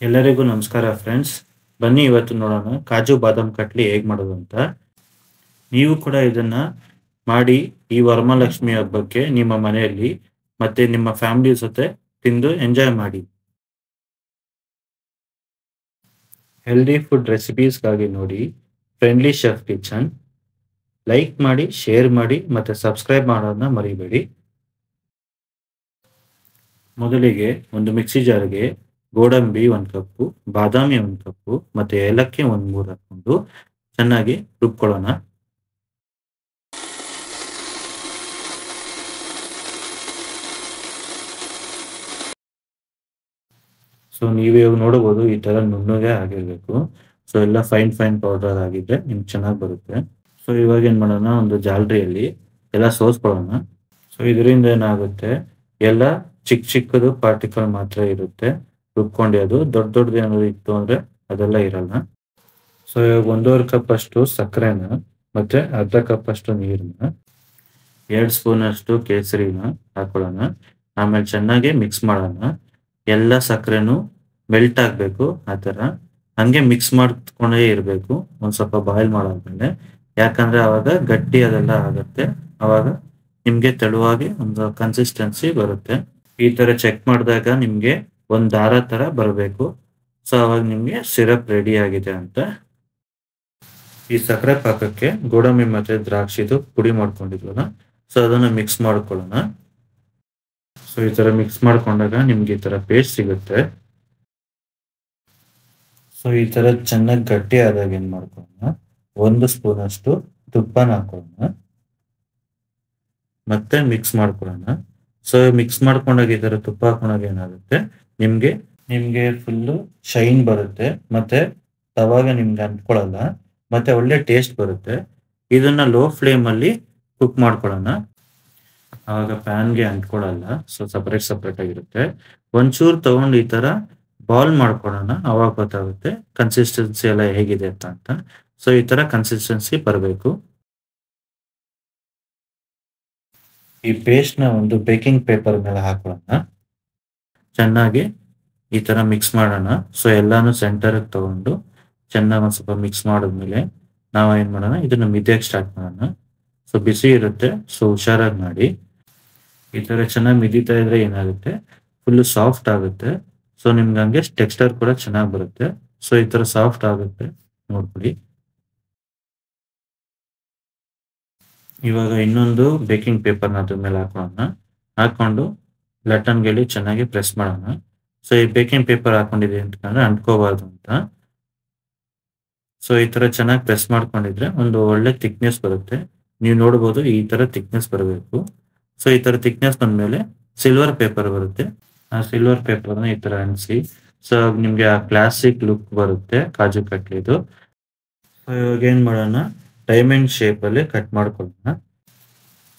ಎಲ್ಲರಿಗೂ ನಮಸ್ಕಾರ ಫ್ರೆಂಡ್ಸ್. ಬನ್ನಿ ಇವತ್ತು ನೋಡೋಣ ಕಾಜು ಬಾದಾಮ್ ಕಟ್ಲಿ ಹೇಗೆ ಮಾಡೋದು ಅಂತ. ನೀವು ಕೂಡ ಇದನ್ನ ಮಾಡಿ ಈ ವರಮಹಾಲಕ್ಷ್ಮಿ ಹಬ್ಬಕ್ಕೆ ನಿಮ್ಮ ಮನೆಯಲ್ಲಿ ಮತ್ತೆ ನಿಮ್ಮ ಫ್ಯಾಮಿಲಿ ಜೊತೆ ತಿಂದು ಎಂಜಾಯ್ ಮಾಡಿ. ಹೆಲ್ದಿ ಫುಡ್ ರೆಸಿಪೀಸ್ಗಾಗಿ ನೋಡಿ ಫ್ರೆಂಡ್ಲಿ ಶೆಫ್ ಕಿಚನ್. ಲೈಕ್ ಮಾಡಿ, ಶೇರ್ ಮಾಡಿ ಮತ್ತೆ ಸಬ್ಸ್ಕ್ರೈಬ್ ಮಾಡೋದನ್ನ ಮರಿಬೇಡಿ. ಮೊದಲಿಗೆ ಒಂದು ಮಿಕ್ಸಿ ಜಾರ್ಗೆ ಗೋಡಂಬಿ 1 ಕಪ್ಪು, ಬಾದಾಮಿ 1 ಕಪ್ಪು ಮತ್ತೆ ಏಲಕ್ಕಿ 3 ಹಾಕೊಂಡು ಚೆನ್ನಾಗಿ ರುಬ್ಕೊಳ್ಳೋಣ. ಸೊ ನೀವು ಇವಾಗ ನೋಡಬಹುದು ಈ ತರ ನುಣ್ಣಗೆ ಆಗಿರ್ಬೇಕು. ಸೊ ಎಲ್ಲ ಫೈನ್ ಪೌಡರ್ ಆಗಿದ್ರೆ ನಿಮ್ಗೆ ಚೆನ್ನಾಗಿ ಬರುತ್ತೆ. ಸೊ ಇವಾಗ ಏನ್ ಮಾಡೋಣ, ಒಂದು ಜಾಲರಿಯಲ್ಲಿ ಎಲ್ಲ ಸೋಸ್ಕೊಳ್ಳೋಣ. ಸೊ ಇದರಿಂದ ಏನಾಗುತ್ತೆ, ಎಲ್ಲ ಚಿಕ್ಕದು ಪಾರ್ಟಿಕಲ್ ಮಾತ್ರ ಇರುತ್ತೆ ರುಬ್ಕೊಂಡೆ. ಅದು ದೊಡ್ಡದು ಏನಾದ್ರು ಇತ್ತು ಅಂದ್ರೆ ಅದೆಲ್ಲ ಇರಲ್ಲ. ಸೊ ಇವಾಗ 1.5 ಕಪ್ ಅಷ್ಟು ಸಕ್ಕರೆನ ಮತ್ತೆ ಅರ್ಧ ಕಪ್ ಅಷ್ಟು ನೀರನ್ನ 2 ಸ್ಪೂನ್ ಅಷ್ಟು ಕೇಸರಿನ ಹಾಕೊಳ್ಳೋಣ. ಆಮೇಲೆ ಚೆನ್ನಾಗಿ ಮಿಕ್ಸ್ ಮಾಡೋಣ. ಎಲ್ಲ ಸಕ್ಕರೆನು ಮೆಲ್ಟ್ ಆಗ್ಬೇಕು. ಆ ತರ ಹಂಗೆ ಮಿಕ್ಸ್ ಮಾಡ್ಕೊಂಡೇ ಇರಬೇಕು ಒಂದ್ ಸ್ವಲ್ಪ ಬಾಯ್ಲ್ ಮಾಡಾದ್ಮೇಲೆ. ಯಾಕಂದ್ರೆ ಅವಾಗ ಗಟ್ಟಿ ಅದೆಲ್ಲ ಆಗತ್ತೆ. ಅವಾಗ ನಿಮ್ಗೆ ತೆಳುವಾಗಿ ಒಂದು ಕನ್ಸಿಸ್ಟೆನ್ಸಿ ಬರುತ್ತೆ. ಈ ತರ ಚೆಕ್ ಮಾಡಿದಾಗ ನಿಮ್ಗೆ ಒಂದ್ ದಾರ ತರ ಬರಬೇಕು. ಸೊ ಅವಾಗ ನಿಮ್ಗೆ ಸಿರಪ್ ರೆಡಿ ಆಗಿದೆ ಅಂತ. ಈ ಸಕ್ಕರೆ ಪಾಕಕ್ಕೆ ಗೋಡಂಬಿ ಮತ್ತೆ ದ್ರಾಕ್ಷಿದು ಪುಡಿ ಮಾಡ್ಕೊಂಡಿದ್ವಲ್ಲ, ಸೊ ಅದನ್ನ ಮಿಕ್ಸ್ ಮಾಡ್ಕೊಳ್ಳೋಣ. ಸೊ ಈ ತರ ಮಿಕ್ಸ್ ಮಾಡ್ಕೊಂಡಾಗ ನಿಮ್ಗೆ ಈ ತರ ಪೇಸ್ಟ್ ಸಿಗುತ್ತೆ. ಸೊ ಈ ತರ ಚೆನ್ನಾಗಿ ಗಟ್ಟಿ ಆದಾಗ ಏನ್ ಮಾಡ್ಕೊಳ್ಳೋಣ, 1 ಸ್ಪೂನ್ ಅಷ್ಟು ತುಪ್ಪನ ಹಾಕೊಳ್ಳೋಣ ಮತ್ತೆ ಮಿಕ್ಸ್ ಮಾಡ್ಕೊಳ್ಳೋಣ. ಸೊ ಮಿಕ್ಸ್ ಮಾಡ್ಕೊಂಡಾಗ ಈ ತರ ತುಪ್ಪ ಹಾಕೊಂಡಾಗ ಏನಾಗುತ್ತೆ, ನಿಮ್ಗೆ ಫುಲ್ಲು ಶೈನ್ ಬರುತ್ತೆ ಮತ್ತೆ ತವಾಗ ನಿಮ್ಗೆ ಅಂಟ್ಕೊಳ್ಳಲ್ಲ ಮತ್ತೆ ಒಳ್ಳೆ ಟೇಸ್ಟ್ ಬರುತ್ತೆ. ಇದನ್ನ ಲೋ ಫ್ಲೇಮ್ ಅಲ್ಲಿ ಕುಕ್ ಮಾಡ್ಕೊಳ್ಳೋಣ. ಆವಾಗ ಪ್ಯಾನ್ಗೆ ಅಂಟ್ಕೊಳ್ಳಲ್ಲ. ಸೊ ಸಪರೇಟ್ ಆಗಿರುತ್ತೆ. ಒಂಚೂರು ತಗೊಂಡು ಈ ತರ ಬಾಲ್ ಮಾಡ್ಕೊಳ್ಳೋಣ. ಅವಾಗ ಗೊತ್ತಾಗುತ್ತೆ ಕನ್ಸಿಸ್ಟೆನ್ಸಿ ಎಲ್ಲ ಹೇಗಿದೆ ಅಂತ. ಸೊ ಈ ತರ ಕನ್ಸಿಸ್ಟೆನ್ಸಿ ಬರಬೇಕು. ಈ ಪೇಸ್ಟ್ ನ ಒಂದು ಬೇಕಿಂಗ್ ಪೇಪರ್ ಮೇಲೆ ಹಾಕೊಳ್ಳೋಣ. ಚೆನ್ನಾಗಿ ಈ ತರ ಮಿಕ್ಸ್ ಮಾಡೋಣ. ಸೊ ಎಲ್ಲಾನು ಸೆಂಟರ್ ತಗೊಂಡು ಚೆನ್ನಾಗಿ ಒಂದ್ ಸ್ವಲ್ಪ ಮಿಕ್ಸ್ ಮಾಡಿದ್ಮೇಲೆ ನಾವ್ ಏನ್ ಮಾಡೋಣ, ಇದನ್ನ ಮಿದಿಯಕ್ಕೆ ಸ್ಟಾರ್ಟ್ ಮಾಡೋಣ. ಸೊ ಬಿಸಿ ಇರುತ್ತೆ, ಸೊ ಹುಷಾರಾಗಿ ಮಾಡಿ. ಈ ತರ ಚೆನ್ನಾಗಿ ಮಿದಿತಾ ಇದ್ರೆ ಏನಾಗುತ್ತೆ, ಫುಲ್ ಸಾಫ್ಟ್ ಆಗುತ್ತೆ. ಸೊ ನಿಮ್ಗೆ ಹಂಗೆ ಟೆಕ್ಸ್ಚರ್ ಕೂಡ ಚೆನ್ನಾಗಿ ಬರುತ್ತೆ. ಸೊ ಈ ತರ ಸಾಫ್ಟ್ ಆಗುತ್ತೆ ನೋಡ್ಕೊಳ್ಳಿ. ಇವಾಗ ಇನ್ನೊಂದು ಬೇಕಿಂಗ್ ಪೇಪರ್ನ ಅದ್ರ ಮೇಲೆ ಹಾಕೊಂಡು ಲಟನ್ ಗೆಲ್ಲಿ ಚೆನ್ನಾಗಿ ಪ್ರೆಸ್ ಮಾಡೋಣ. ಸೊ ಈ ಬೇಕಿಂಗ್ ಪೇಪರ್ ಹಾಕೊಂಡಿದೆ ಅಂತಂದ್ರೆ ಅಂಟ್ಕೋಬಾರ್ದು ಅಂತ. ಸೊ ಈ ತರ ಚೆನ್ನಾಗಿ ಪ್ರೆಸ್ ಮಾಡ್ಕೊಂಡಿದ್ರೆ ಒಂದು ಒಳ್ಳೆ ಥಿಕ್ನೆಸ್ ಬರುತ್ತೆ. ನೀವು ನೋಡಬಹುದು ಈ ತರ ಥಿಕ್ನೆಸ್ ಬರಬೇಕು. ಸೊ ಈ ತರ ಥಿಕ್ನೆಸ್ ಬಂದ್ಮೇಲೆ ಸಿಲ್ವರ್ ಪೇಪರ್ ಬರುತ್ತೆ. ಆ ಸಿಲ್ವರ್ ಪೇಪರ್ನ ಈ ತರ ಅಂಟಿಸಿ. ಸೊ ನಿಮ್ಗೆ ಆ ಕ್ಲಾಸಿಕ್ ಲುಕ್ ಬರುತ್ತೆ ಕಾಜು ಕಟ್ಲಿದು. ಸೊ ಇವಾಗ ಏನ್ ಮಾಡೋಣ, ಡೈಮಂಡ್ ಶೇಪ್ ಅಲ್ಲಿ ಕಟ್ ಮಾಡ್ಕೊಳ್ಳೋಣ.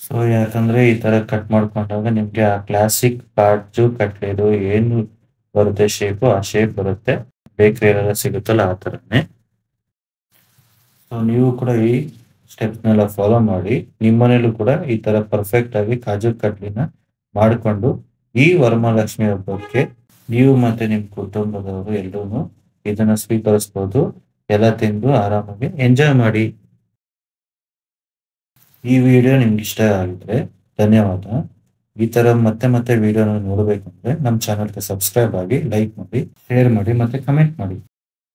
ಸೊ ಯಾಕಂದ್ರೆ ಈ ತರ ಕಟ್ ಮಾಡ್ಕೊಂಡಾಗ ನಿಮ್ಗೆ ಆ ಕ್ಲಾಸಿಕ್ ಕಾಜು ಕಟ್ಲಿದು ಏನು ಬರುತ್ತೆ ಶೇಪ್, ಆ ಶೇಪ್ ಬರುತ್ತೆ. ಬೇಕರಿಯಲ್ಲೆಲ್ಲ ಸಿಗುತ್ತಲ್ಲ ಆ ತರನೇ. ಸೊ ನೀವು ಕೂಡ ಈ ಸ್ಟೆಪ್ಸ್ನೆಲ್ಲ ಫಾಲೋ ಮಾಡಿ ನಿಮ್ಮನೇಲೂ ಕೂಡ ಈ ತರ ಪರ್ಫೆಕ್ಟ್ ಆಗಿ ಕಾಜು ಕಟ್ಲಿನ ಮಾಡಿಕೊಂಡು ಈ ವರಮಹಾಲಕ್ಷ್ಮಿ ಹಬ್ಬಕ್ಕೆ ನೀವು ಮತ್ತೆ ನಿಮ್ ಕುಟುಂಬದವರು ಎಲ್ಲರೂ ಇದನ್ನ ಸ್ವೀಕರಿಸಬಹುದು. ಎಲ್ಲ ತಿಂದು ಆರಾಮಾಗಿ ಎಂಜಾಯ್ ಮಾಡಿ. ಈ ವಿಡಿಯೋ ನಿಮ್ಗೆ ಇಷ್ಟ ಆಗಿದ್ರೆ ಧನ್ಯವಾದ. ಈ ತರ ಮತ್ತೆ ವಿಡಿಯೋನ ನೋಡಬೇಕಂದ್ರೆ ನಮ್ಮ ಚಾನಲ್ಗೆ ಸಬ್ಸ್ಕ್ರೈಬ್ ಆಗಿ, ಲೈಕ್ ಮಾಡಿ, ಶೇರ್ ಮಾಡಿ ಮತ್ತೆ ಕಮೆಂಟ್ ಮಾಡಿ.